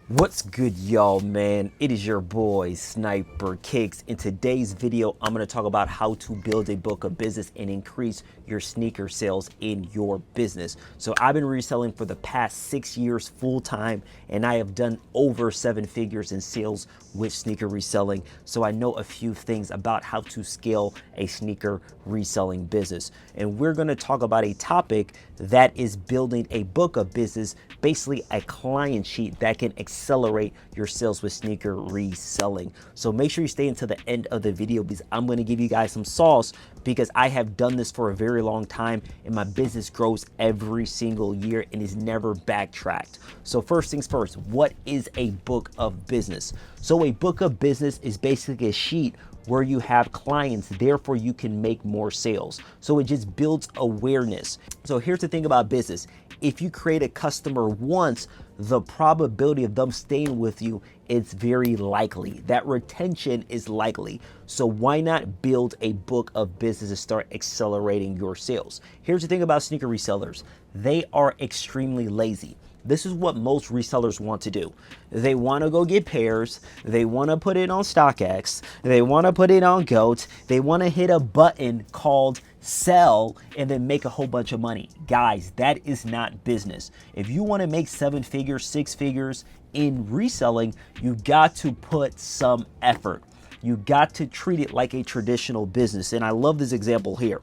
What's good, y'all, man? It is your boy Sniper Kicks. In today's video, I'm going to talk about how to build a book of business and increase your sneaker sales in your business. So I've been reselling for the past 6 years full time, and I have done over 7 figures in sales with sneaker reselling. So I know a few things about how to scale a sneaker reselling business. And we're going to talk about a topic that is building a book of business, basically a client sheet that can accelerate your sales with sneaker reselling. So make sure you stay until the end of the video because I'm going to give you guys some sauce, because I have done this for a very long time and my business grows every single year and is never backtracked. So first things first, what is a book of business? So a book of business is basically a sheet where you have clients, therefore you can make more sales. So it just builds awareness. So here's the thing about business. If you create a customer once, the probability of them staying with you is very likely. That retention is likely. So why not build a book of business and start accelerating your sales? Here's the thing about sneaker resellers. They are extremely lazy. This is what most resellers want to do. They want to go get pairs. They want to put it on StockX. They want to put it on GOAT. They want to hit a button called sell and then make a whole bunch of money. Guys, that is not business. If you want to make 7 figures, 6 figures in reselling, you got to put some effort. You got to treat it like a traditional business. And I love this example here.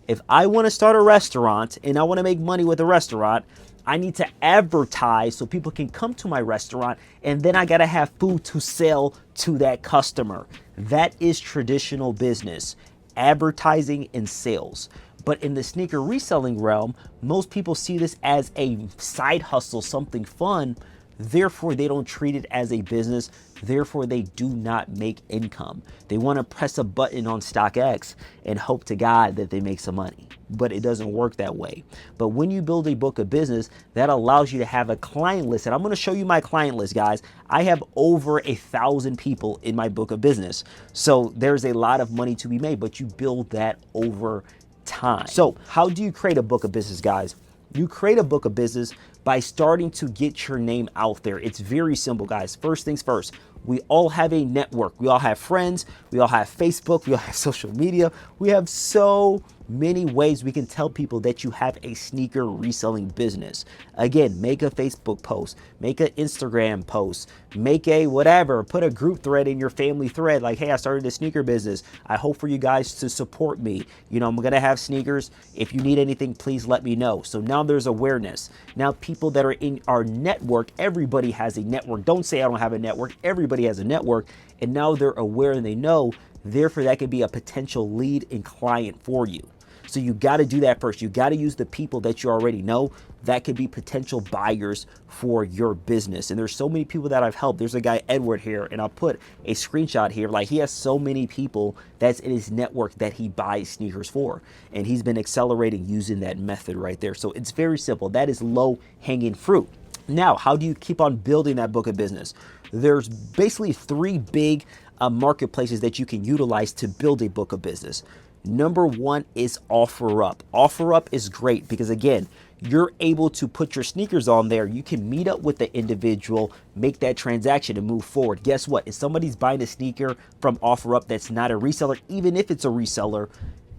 If I want to start a restaurant and I want to make money with a restaurant, I need to advertise so people can come to my restaurant, and then I got to have food to sell to that customer. That is traditional business, advertising and sales. But in the sneaker reselling realm, most people see this as a side hustle, something fun. Therefore, they don't treat it as a business. Therefore, they do not make income. They want to press a button on StockX and hope to God that they make some money. But it doesn't work that way. But when you build a book of business, that allows you to have a client list. And I'm going to show you my client list, guys. I have over 1,000 people in my book of business. So there's a lot of money to be made, but you build that over time. So how do you create a book of business, guys? You create a book of business by starting to get your name out there. It's very simple, guys. First things first, we all have a network. We all have friends. We all have Facebook. We all have social media. We have so many ways we can tell people that you have a sneaker reselling business. Again, make a Facebook post, make an Instagram post, make a whatever, put a group thread in your family thread like, hey, I started a sneaker business. I hope for you guys to support me. You know, I'm going to have sneakers. If you need anything, please let me know. So now there's awareness. Now people that are in our network, everybody has a network. Don't say I don't have a network. Everybody has a network. And now they're aware and they know. Therefore, that could be a potential lead and client for you. So you got to do that first. You got to use the people that you already know that could be potential buyers for your business. And there's so many people that I've helped. There's a guy, Edward, here, and I'll put a screenshot here. Like, he has so many people that's in his network that he buys sneakers for. And he's been accelerating using that method right there. So it's very simple. That is low hanging fruit. Now, how do you keep on building that book of business? There's basically 3 big marketplaces that you can utilize to build a book of business. Number 1 is OfferUp. OfferUp is great because, again, you're able to put your sneakers on there. You can meet up with the individual, make that transaction, and move forward. Guess what? If somebody's buying a sneaker from OfferUp that's not a reseller, even if it's a reseller,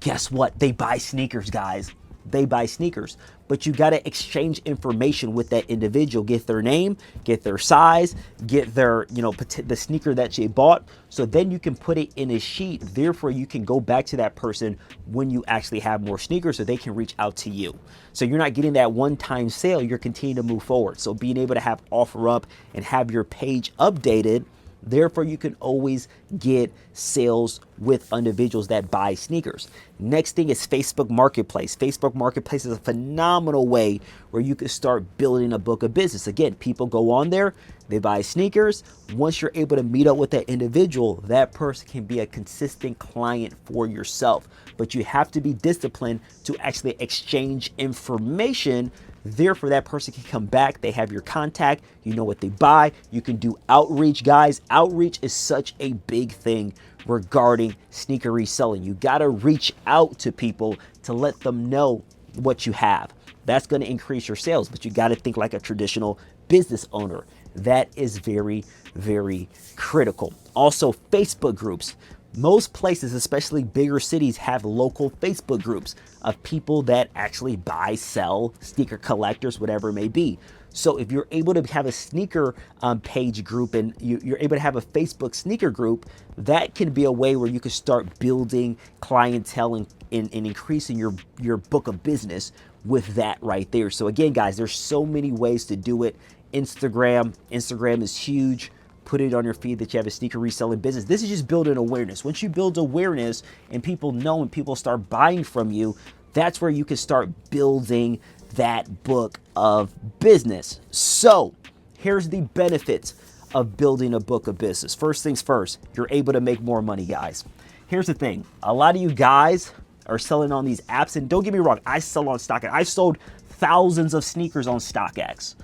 guess what? They buy sneakers, guys. They buy sneakers. But you got to exchange information with that individual. Get their name, get their size, get their, the sneaker that you bought. So then you can put it in a sheet. Therefore, you can go back to that person when you actually have more sneakers so they can reach out to you. So you're not getting that one-time sale. You're continuing to move forward. So being able to have OfferUp and have your page updated, therefore, you can always get sales with individuals that buy sneakers. Next thing is Facebook Marketplace. Facebook Marketplace is a phenomenal way where you can start building a book of business. Again, people go on there, they buy sneakers. Once you're able to meet up with that individual, that person can be a consistent client for yourself. But you have to be disciplined to actually exchange information. Therefore, that person can come back. They have your contact. You know what they buy. You can do outreach, guys. Outreach is such a big thing regarding sneaker reselling. You got to reach out to people to let them know what you have. That's going to increase your sales, but you got to think like a traditional business owner. That is very, very critical. Also, Facebook groups. Most places, especially bigger cities, have local Facebook groups of people that actually buy, sell, sneaker collectors, whatever it may be. So if you're able to have a sneaker page group and you're able to have a Facebook sneaker group, that can be a way where you can start building clientele and increasing your book of business with that right there. So again, guys, there's so many ways to do it. Instagram is huge. Put it on your feed that you have a sneaker reselling business. This is just building awareness. Once you build awareness and people know and people start buying from you, that's where you can start building that book of business. So here's the benefits of building a book of business. First things first, you're able to make more money, guys. Here's the thing. A lot of you guys are selling on these apps, and don't get me wrong, I sell on StockX. I sold thousands of sneakers on StockX,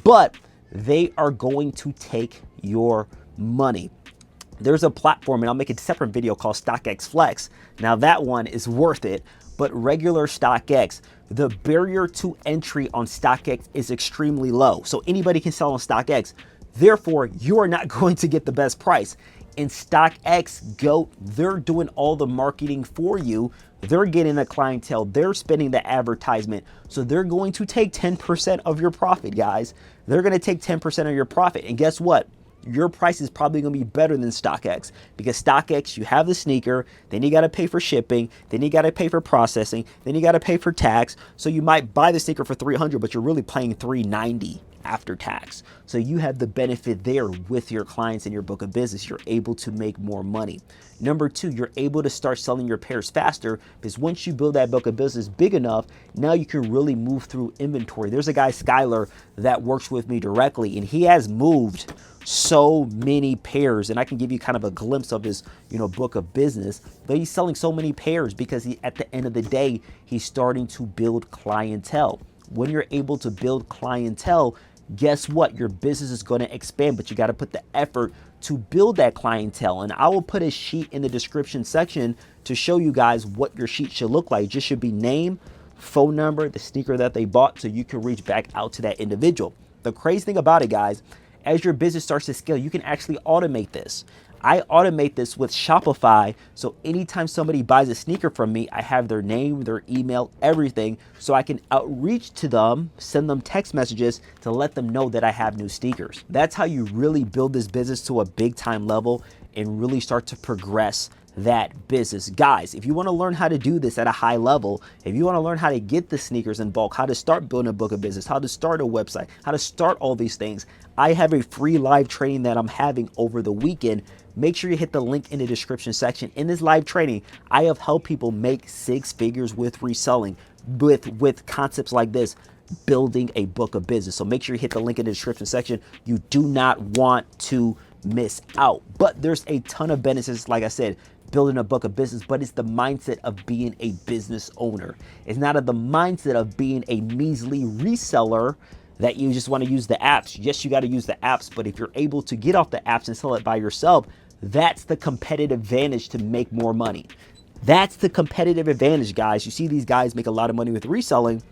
but they are going to take your money. There's a platform, and I'll make a separate video called StockX Flex. Now that one is worth it, but regular StockX, the barrier to entry on StockX is extremely low. So anybody can sell on StockX. Therefore, you are not going to get the best price. In StockX Go, they're doing all the marketing for you. They're getting the clientele. They're spending the advertisement. So they're going to take 10% of your profit, guys. They're going to take 10% of your profit. And guess what? Your price is probably going to be better than StockX, because StockX, you have the sneaker, then you got to pay for shipping, then you got to pay for processing, then you got to pay for tax. So you might buy the sneaker for $300, but you're really paying $390 after tax. So you have the benefit there with your clients and your book of business. You're able to make more money. Number two, you're able to start selling your pairs faster, because once you build that book of business big enough, now you can really move through inventory. There's a guy, Skylar, that works with me directly, and he has moved so many pairs, and I can give you kind of a glimpse of his book of business, but he's selling so many pairs because at the end of the day, he's starting to build clientele. When you're able to build clientele, guess what? Your business is going to expand, but you got to put the effort to build that clientele. And I will put a sheet in the description section to show you guys what your sheet should look like. It just should be name, phone number, the sneaker that they bought, so you can reach back out to that individual. The crazy thing about it, guys, as your business starts to scale, you can actually automate this. I automate this with Shopify. So anytime somebody buys a sneaker from me, I have their name, their email, everything. So I can outreach to them, send them text messages to let them know that I have new sneakers. That's how you really build this business to a big time level and really start to progress that business. Guys, if you want to learn how to do this at a high level, if you want to learn how to get the sneakers in bulk, how to start building a book of business, how to start a website, how to start all these things, I have a free live training that I'm having over the weekend. Make sure you hit the link in the description section. In this live training, I have helped people make 6 figures with reselling, with concepts like this, building a book of business. So make sure you hit the link in the description section. You do not want to miss out. But there's a ton of benefits, like I said, building a book of business, but it's the mindset of being a business owner. It's not the mindset of being a measly reseller that you just want to use the apps. Yes, you got to use the apps, but if you're able to get off the apps and sell it by yourself, that's the competitive advantage to make more money. That's the competitive advantage, guys. You see these guys make a lot of money with reselling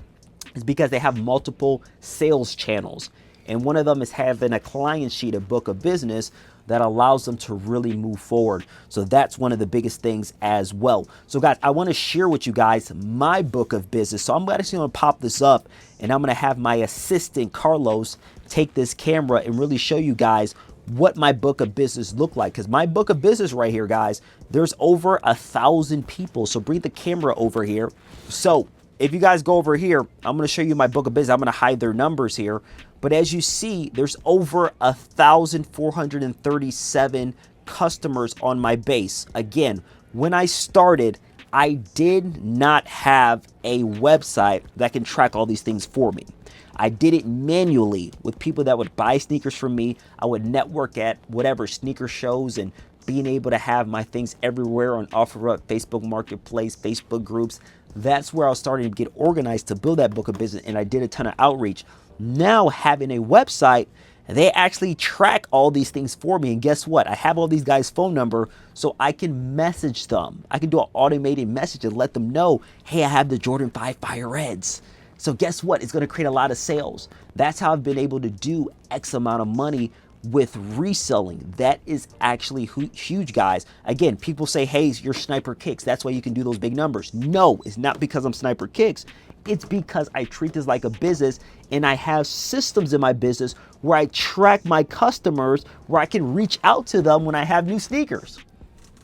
is because they have multiple sales channels. And one of them is having a client sheet, a book of business that allows them to really move forward. So that's one of the biggest things as well. So guys, I want to share with you guys my book of business. So I'm actually going to pop this up, and I'm going to have my assistant Carlos take this camera and really show you guys what my book of business look like. Because my book of business right here, guys, there's over 1,000 people. So bring the camera over here. So if you guys go over here, I'm going to show you my book of business. I'm going to hide their numbers here. But as you see, there's over 1,437 customers on my base. Again, when I started, I did not have a website that can track all these things for me. I did it manually with people that would buy sneakers from me. I would network at whatever sneaker shows and being able to have my things everywhere on OfferUp, Facebook Marketplace, Facebook groups. That's where I was starting to get organized to build that book of business, and I did a ton of outreach. Now having a website, they actually track all these things for me. And guess what? I have all these guys' phone number, so I can message them. I can do an automated message and let them know, hey, I have the Jordan 5 Fire Reds. So guess what? It's going to create a lot of sales. That's how I've been able to do X amount of money with reselling. That is actually huge, guys. Again, people say, hey, you're Sniper Kicks, that's why you can do those big numbers. No, it's not because I'm Sniper Kicks. It's because I treat this like a business, and I have systems in my business where I track my customers, where I can reach out to them when I have new sneakers.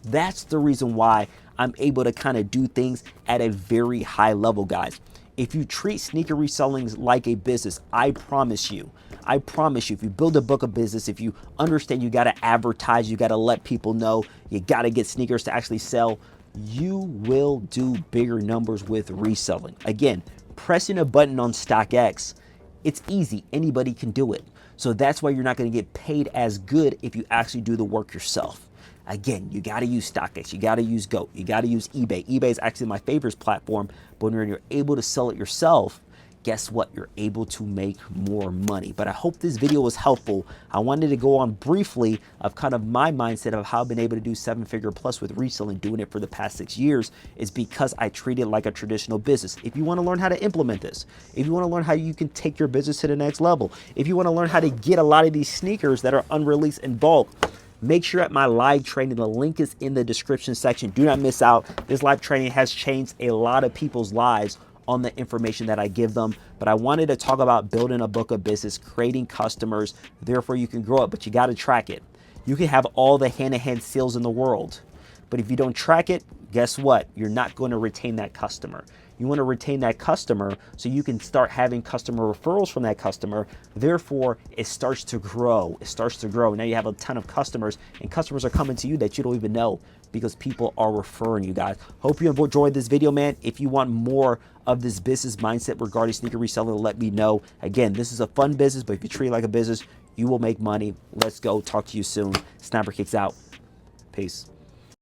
That's the reason why I'm able to kind of do things at a very high level, guys. If you treat sneaker reselling like a business, I promise you, if you build a book of business, if you understand you got to advertise, you got to let people know, you got to get sneakers to actually sell, you will do bigger numbers with reselling. Again, pressing a button on StockX, it's easy. Anybody can do it. So that's why you're not going to get paid as good if you actually do the work yourself. Again, you got to use StockX, you got to use GOAT, you got to use eBay. eBay is actually my favorite platform, but when you're able to sell it yourself, guess what? You're able to make more money. But I hope this video was helpful. I wanted to go on briefly of kind of my mindset of how I've been able to do 7-figure plus with reselling, doing it for the past 6 years, is because I treat it like a traditional business. If you want to learn how to implement this, if you want to learn how you can take your business to the next level, if you want to learn how to get a lot of these sneakers that are unreleased in bulk, make sure at my live training, the link is in the description section. Do not miss out. This live training has changed a lot of people's lives on the information that I give them. But I wanted to talk about building a book of business, creating customers, therefore you can grow it, but you got to track it. You can have all the hand-to-hand sales in the world, but if you don't track it, guess what? You're not going to retain that customer. You want to retain that customer so you can start having customer referrals from that customer. Therefore, it starts to grow. It starts to grow. Now you have a ton of customers, and customers are coming to you that you don't even know because people are referring you, guys. Hope you enjoyed this video, man. If you want more of this business mindset regarding sneaker reselling, let me know. Again, this is a fun business, but if you treat it like a business, you will make money. Let's go. Talk to you soon. Sniper Kicks out. Peace.